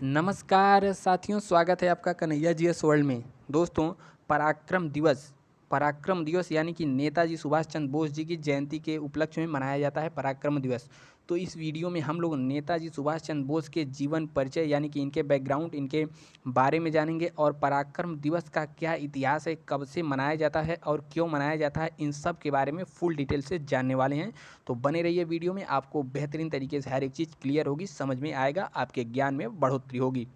नमस्कार साथियों, स्वागत है आपका कन्हैया जीएस वर्ल्ड में। दोस्तों, पराक्रम दिवस यानी कि नेताजी सुभाष चंद्र बोस जी की जयंती के उपलक्ष्य में मनाया जाता है पराक्रम दिवस। तो इस वीडियो में हम लोग नेताजी सुभाष चंद्र बोस के जीवन परिचय यानी कि इनके बैकग्राउंड, इनके बारे में जानेंगे और पराक्रम दिवस का क्या इतिहास है, कब से मनाया जाता है और क्यों मनाया जाता है, इन सब के बारे में फुल डिटेल से जानने वाले हैं। तो बने रहिए वीडियो में, आपको बेहतरीन तरीके से हर एक चीज़ क्लियर होगी, समझ में आएगा, आपके ज्ञान में बढ़ोतरी होगी।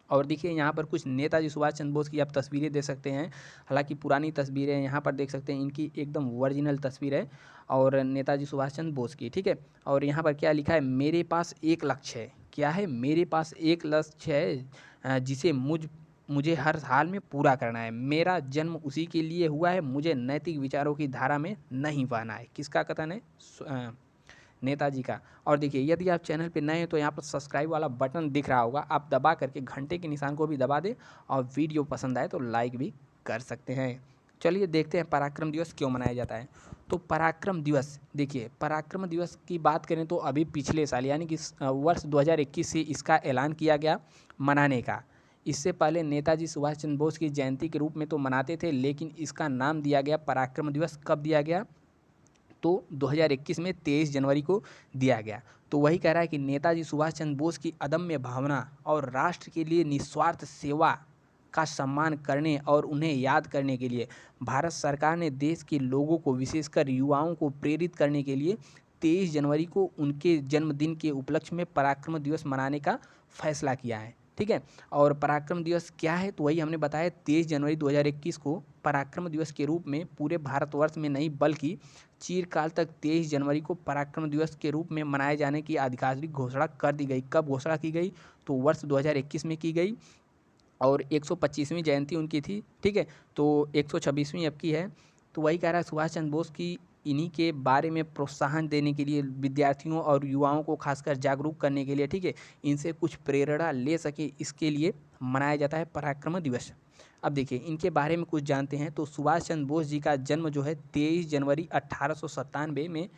और देखिए यहाँ पर कुछ नेताजी सुभाष चंद्र बोस की आप तस्वीरें देख सकते हैं। हालांकि पुरानी तस्वीरें हैं, यहाँ पर देख सकते हैं इनकी एकदम ओरिजिनल तस्वीर है और नेताजी सुभाष चंद्र बोस की, ठीक है। और यहाँ पर क्या लिखा है, मेरे पास एक लक्ष्य है। क्या है, मेरे पास एक लक्ष्य है जिसे मुझे हर हाल में पूरा करना है। मेरा जन्म उसी के लिए हुआ है, मुझे नैतिक विचारों की धारा में नहीं बहना है। किसका कथन है? नेताजी का। और देखिए, यदि आप चैनल पे नए हैं तो यहाँ पर सब्सक्राइब वाला बटन दिख रहा होगा, आप दबा करके घंटे के निशान को भी दबा दें और वीडियो पसंद आए तो लाइक भी कर सकते हैं। चलिए देखते हैं पराक्रम दिवस क्यों मनाया जाता है। तो पराक्रम दिवस, देखिए पराक्रम दिवस की बात करें तो अभी पिछले साल यानी कि वर्ष 2021 से इसका ऐलान किया गया मनाने का। इससे पहले नेताजी सुभाष चंद्र बोस की जयंती के रूप में तो मनाते थे, लेकिन इसका नाम दिया गया पराक्रम दिवस। कब दिया गया? तो 2021 में 23 जनवरी को दिया गया। तो वही कह रहा है कि नेताजी सुभाष चंद्र बोस की अदम्य भावना और राष्ट्र के लिए निस्वार्थ सेवा का सम्मान करने और उन्हें याद करने के लिए भारत सरकार ने देश के लोगों को, विशेषकर युवाओं को प्रेरित करने के लिए 23 जनवरी को उनके जन्मदिन के उपलक्ष्य में पराक्रम दिवस मनाने का फैसला किया है, ठीक है। और पराक्रम दिवस क्या है, तो वही हमने बताया 23 जनवरी 2021 को पराक्रम दिवस के रूप में पूरे भारतवर्ष में नहीं बल्कि चिरकाल तक 23 जनवरी को पराक्रम दिवस के रूप में मनाए जाने की आधिकारिक घोषणा कर दी गई। कब घोषणा की गई? तो वर्ष 2021 में की गई और 125वीं जयंती उनकी थी, ठीक है। तो 126वीं अब की है। तो वही कह रहा है सुभाष चंद्र बोस की इन्हीं के बारे में प्रोत्साहन देने के लिए, विद्यार्थियों और युवाओं को खासकर जागरूक करने के लिए, ठीक है, इनसे कुछ प्रेरणा ले सके, इसके लिए मनाया जाता है पराक्रम दिवस। अब देखिए इनके बारे में कुछ जानते हैं। तो सुभाष चंद्र बोस जी का जन्म जो है 23 जनवरी 1897 में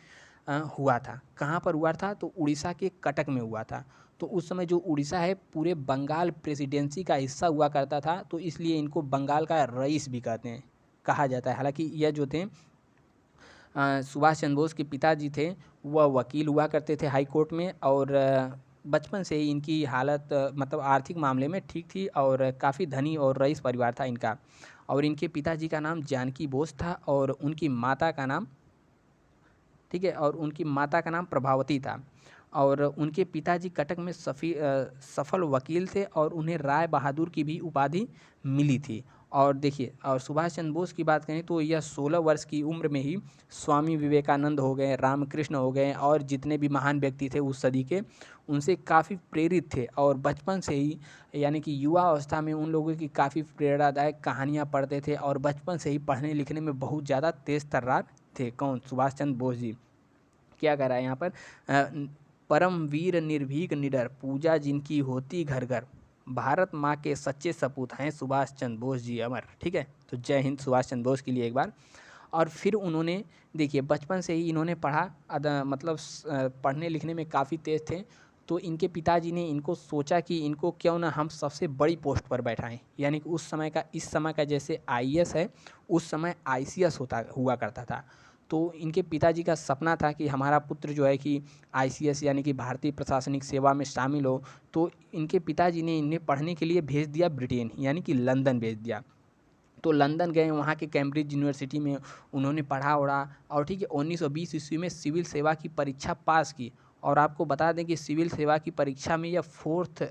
हुआ था। कहाँ पर हुआ था? तो उड़ीसा के कटक में हुआ था। तो उस समय जो उड़ीसा है पूरे बंगाल प्रेसिडेंसी का हिस्सा हुआ करता था, तो इसलिए इनको बंगाल का रईस भी कहते हैं, कहा जाता है। हालांकि यह जो थे सुभाष चंद्र बोस के पिताजी थे, वह वकील हुआ करते थे हाई कोर्ट में और बचपन से ही इनकी हालत मतलब आर्थिक मामले में ठीक थी और काफ़ी धनी और रईस परिवार था इनका। और इनके पिताजी का नाम जानकी बोस था और उनकी माता का नाम, ठीक है, और उनकी माता का नाम प्रभावती था। और उनके पिताजी कटक में सफल वकील थे और उन्हें राय बहादुर की भी उपाधि मिली थी। और देखिए, और सुभाष चंद्र बोस की बात करें तो यह 16 वर्ष की उम्र में ही स्वामी विवेकानंद हो गए, रामकृष्ण हो गए और जितने भी महान व्यक्ति थे उस सदी के, उनसे काफ़ी प्रेरित थे। और बचपन से ही यानी कि युवा अवस्था में उन लोगों की काफ़ी प्रेरणादायक कहानियाँ पढ़ते थे और बचपन से ही पढ़ने लिखने में बहुत ज़्यादा तेज़ तर्रार थे। कौन? सुभाष चंद्र बोस जी। क्या कह रहा है यहाँ पर? परम वीर निर्भीक निडर, पूजा जिनकी होती घर घर, भारत माँ के सच्चे सपूत हैं सुभाष चंद्र बोस जी अमर, ठीक है। तो जय हिंद सुभाष चंद्र बोस के लिए एक बार। और फिर उन्होंने, देखिए बचपन से ही इन्होंने पढ़ा, मतलब पढ़ने लिखने में काफ़ी तेज़ थे। तो इनके पिताजी ने इनको सोचा कि इनको क्यों ना हम सबसे बड़ी पोस्ट पर बैठाएं, यानी कि उस समय का, इस समय का जैसे आईएएस है, उस समय आईसीएस होता हुआ करता था। तो इनके पिताजी का सपना था कि हमारा पुत्र जो है कि आईसीएस यानी कि भारतीय प्रशासनिक सेवा में शामिल हो। तो इनके पिताजी ने इन्हें पढ़ने के लिए भेज दिया ब्रिटेन, यानी कि लंदन भेज दिया। तो लंदन गए, वहाँ के कैम्ब्रिज यूनिवर्सिटी में उन्होंने पढ़ा ओढ़ा और ठीक है 1920 ईस्वी में सिविल सेवा की परीक्षा पास की। और आपको बता दें कि सिविल सेवा की परीक्षा में यह फोर्थ,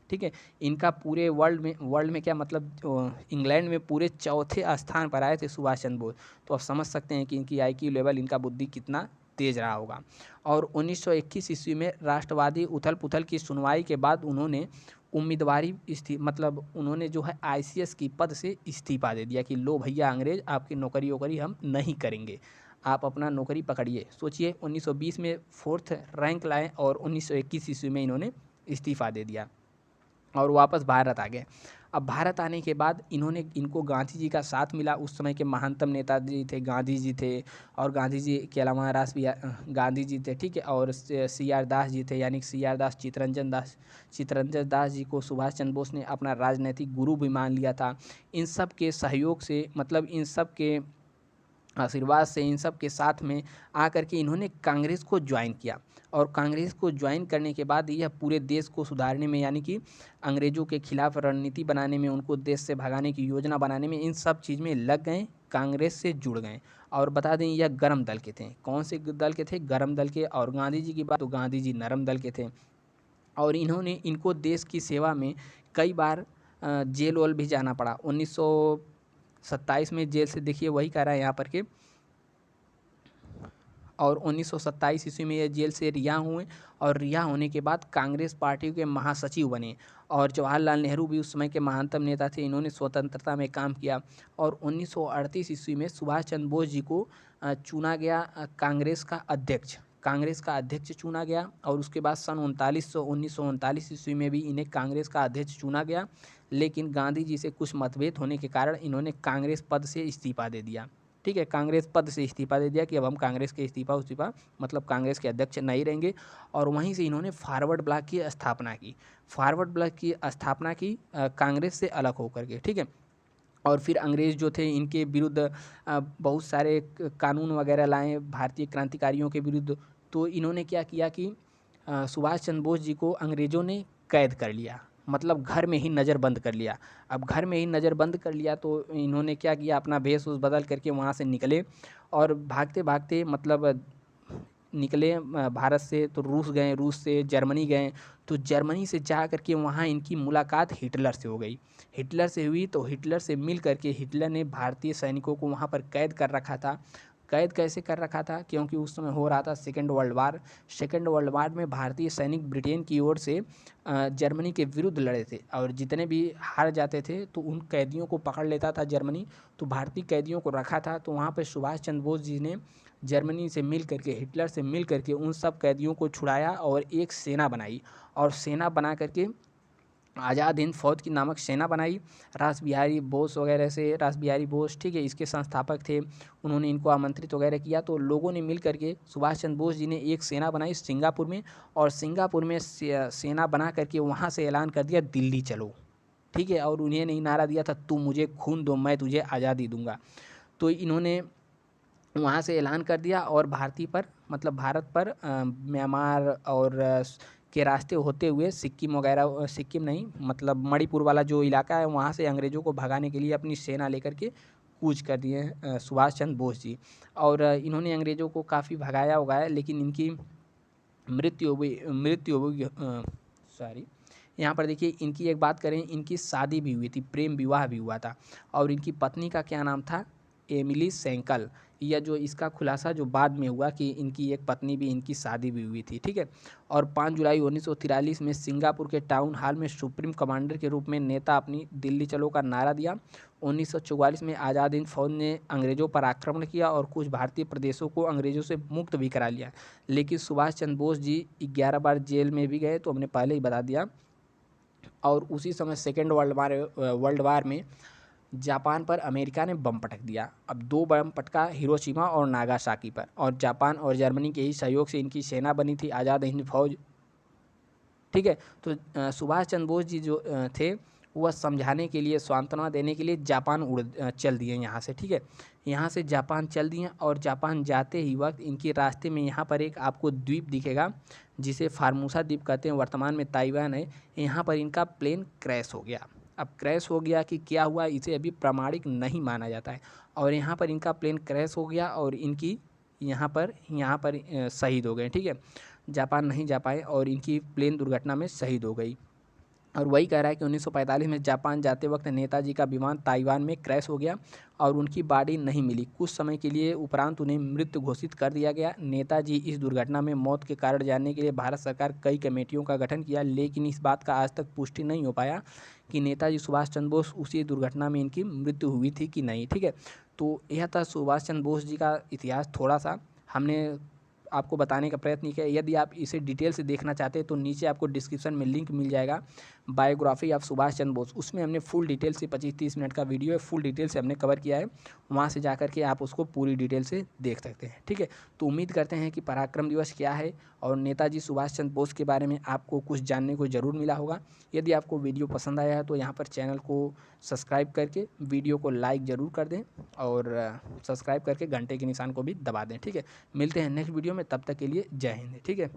ठीक है, इनका पूरे वर्ल्ड में क्या मतलब इंग्लैंड में पूरे चौथे स्थान पर आए थे सुभाष चंद्र बोस। तो आप समझ सकते हैं कि इनकी आईक्यू लेवल, इनका बुद्धि कितना तेज रहा होगा। और 1921 ईस्वी में राष्ट्रवादी उथल पुथल की सुनवाई के बाद उन्होंने उम्मीदवारी मतलब उन्होंने जो है आईसीएस की पद से इस्तीफा दे दिया कि लो भैया अंग्रेज, आपकी नौकरी वोकरी हम नहीं करेंगे, आप अपना नौकरी पकड़िए। सोचिए 1920 में फोर्थ रैंक लाए और 1921 ईस्वी में इन्होंने इस्तीफा दे दिया और वापस भारत आ गए। अब भारत आने के बाद इनको गांधी जी का साथ मिला। उस समय के महानतम नेताजी थे, गांधी जी थे, और गांधी जी के अलावा गांधी जी थे, ठीक है, और सी आर दास जी थे, यानी कि सी आर दास, चित्तरंजन दास जी को सुभाष चंद्र बोस ने अपना राजनैतिक गुरु भी मान लिया था। इन सब के सहयोग से, मतलब इन सब के आशीर्वाद से, इन सब के साथ में आकर के इन्होंने कांग्रेस को ज्वाइन किया। और कांग्रेस को ज्वाइन करने के बाद यह पूरे देश को सुधारने में, यानी कि अंग्रेज़ों के खिलाफ रणनीति बनाने में, उनको देश से भगाने की योजना बनाने में, इन सब चीज़ में लग गए, कांग्रेस से जुड़ गए। और बता दें यह गर्म दल के थे। कौन से दल के थे? गर्म दल के। और गांधी जी की बात तो गांधी जी नरम दल के थे। और इनको देश की सेवा में कई बार जेल वेल भी जाना पड़ा। 1927 में जेल से, देखिए वही कह रहा है यहाँ पर कि, और 1927 ईस्वी में ये जेल से रिहा हुए, और रिहा होने के बाद कांग्रेस पार्टी के महासचिव बने। और जवाहरलाल नेहरू भी उस समय के महानतम नेता थे, इन्होंने स्वतंत्रता में काम किया। और 1938 ईस्वी में सुभाष चंद्र बोस जी को चुना गया कांग्रेस का अध्यक्ष चुना गया। और उसके बाद सन 1939 ईस्वी में भी इन्हें कांग्रेस का अध्यक्ष चुना गया। लेकिन गांधी जी से कुछ मतभेद होने के कारण इन्होंने कांग्रेस पद से इस्तीफा दे दिया। ठीक है, कांग्रेस पद से इस्तीफा दे दिया कि अब हम कांग्रेस के इस्तीफा मतलब कांग्रेस के अध्यक्ष नहीं रहेंगे। और वहीं से इन्होंने फॉरवर्ड ब्लॉक की स्थापना की कांग्रेस से अलग होकर के, ठीक है। और फिर अंग्रेज़ जो थे इनके विरुद्ध बहुत सारे कानून वगैरह लाए भारतीय क्रांतिकारियों के विरुद्ध। तो इन्होंने क्या किया कि सुभाष चंद्र बोस जी को अंग्रेज़ों ने कैद कर लिया, मतलब घर में ही नज़रबंद कर लिया। अब घर में ही नज़रबंद कर लिया तो इन्होंने क्या किया, अपना भेष वेष बदल करके वहाँ से निकले, और भागते भागते मतलब निकले भारत से, तो रूस गए, रूस से जर्मनी गए। तो जर्मनी से जा करके वहाँ इनकी मुलाकात हिटलर से हो गई। हिटलर से हुई तो हिटलर से मिल करके हिटलर ने भारतीय सैनिकों को वहाँ पर कैद कर रखा था। कैद कैसे कर रखा था? क्योंकि उस समय हो रहा था second world war. Second world war में भारतीय सैनिक ब्रिटेन की ओर से जर्मनी के विरुद्ध लड़े थे, और जितने भी हार जाते थे तो उन कैदियों को पकड़ लेता था जर्मनी। तो भारतीय कैदियों को रखा था, तो वहाँ पर सुभाष चंद्र बोस जी ने जर्मनी से मिल करके, हिटलर से मिल करके उन सब कैदियों को छुड़ाया और एक सेना बनाई। और सेना बना करके आज़ाद हिंद फौज की नामक सेना बनाई। रास बिहारी बोस, ठीक है, इसके संस्थापक थे। उन्होंने इनको आमंत्रित वगैरह किया, तो लोगों ने मिल करके सुभाष चंद्र बोस जी ने एक सेना बनाई सिंगापुर में। और सिंगापुर में सेना बना करके वहाँ से ऐलान कर दिया दिल्ली चलो, ठीक है। और उन्हें नहीं नारा दिया था तुम मुझे खून दो मैं तुझे आज़ादी दूंगा। तो इन्होंने वहाँ से ऐलान कर दिया, और भारत पर म्यांमार और के रास्ते होते हुए सिक्किम वगैरह, सिक्किम नहीं मतलब मणिपुर वाला जो इलाका है, वहाँ से अंग्रेज़ों को भगाने के लिए अपनी सेना लेकर के कूच कर दिए सुभाष चंद्र बोस जी। और इन्होंने अंग्रेज़ों को काफ़ी भगाया उगाया, लेकिन इनकी मृत्यु हुई सॉरी, यहाँ पर देखिए इनकी एक बात करें, इनकी शादी भी हुई थी, प्रेम विवाह भी हुआ था। और इनकी पत्नी का क्या नाम था? एमिली सेंकल। या जो इसका खुलासा जो बाद में हुआ कि इनकी एक पत्नी भी, इनकी शादी भी हुई थी, ठीक है। और 5 जुलाई 1943 में सिंगापुर के टाउन हॉल में सुप्रीम कमांडर के रूप में नेता अपनी दिल्ली चलो का नारा दिया। 1944 में आज़ाद हिंद फौज ने अंग्रेज़ों पर आक्रमण किया और कुछ भारतीय प्रदेशों को अंग्रेज़ों से मुक्त भी करा लिया। लेकिन सुभाष चंद्र बोस जी 11 बार जेल में भी गए, तो हमने पहले ही बता दिया। और उसी समय सेकेंड वर्ल्ड वार में जापान पर अमेरिका ने बम पटक दिया। अब 2 बम पटका, हिरोशिमा और नागासाकी पर। और जापान और जर्मनी के ही सहयोग से इनकी सेना बनी थी आज़ाद हिंद फौज, ठीक है। तो सुभाष चंद्र बोस जी जो थे, वह समझाने के लिए, सांत्वना देने के लिए जापान चल दिए यहाँ से, ठीक है। यहाँ से जापान चल दिए, और जापान जाते ही वक्त इनके रास्ते में यहाँ पर एक आपको द्वीप दिखेगा, जिसे फार्मूसा द्वीप कहते हैं, वर्तमान में ताइवान है। यहाँ पर इनका प्लेन क्रैश हो गया। अब क्रैश हो गया कि क्या हुआ, इसे अभी प्रामाणिक नहीं माना जाता है। और यहाँ पर इनका प्लेन क्रैश हो गया, और इनकी यहाँ पर शहीद हो गए, ठीक है। जापान नहीं जा पाए, और इनकी प्लेन दुर्घटना में शहीद हो गई। और वही कह रहा है कि 1945 में जापान जाते वक्त नेताजी का विमान ताइवान में क्रैश हो गया, और उनकी बॉडी नहीं मिली। कुछ समय के लिए उपरांत उन्हें मृत घोषित कर दिया गया। नेताजी इस दुर्घटना में मौत के कारण जानने के लिए भारत सरकार कई कमेटियों का गठन किया, लेकिन इस बात का आज तक पुष्टि नहीं हो पाया कि नेताजी सुभाष चंद्र बोस उसी दुर्घटना में इनकी मृत्यु हुई थी कि नहीं, ठीक है। तो यह था सुभाष चंद्र बोस जी का इतिहास। थोड़ा सा हमने आपको बताने का प्रयत्न किया है। यदि आप इसे डिटेल से देखना चाहते हैं तो नीचे आपको डिस्क्रिप्शन में लिंक मिल जाएगा, बायोग्राफी ऑफ सुभाष चंद्र बोस। उसमें हमने फुल डिटेल से 25-30 मिनट का वीडियो है, फुल डिटेल से हमने कवर किया है। वहाँ से जा कर के आप उसको पूरी डिटेल से देख सकते हैं, ठीक है। तो उम्मीद करते हैं कि पराक्रम दिवस क्या है और नेताजी सुभाष चंद्र बोस के बारे में आपको कुछ जानने को ज़रूर मिला होगा। यदि आपको वीडियो पसंद आया है तो यहाँ पर चैनल को सब्सक्राइब करके वीडियो को लाइक ज़रूर कर दें और सब्सक्राइब करके घंटे के निशान को भी दबा दें, ठीक है। मिलते हैं नेक्स्ट वीडियो में, तब तक के लिए जय हिंद, ठीक है।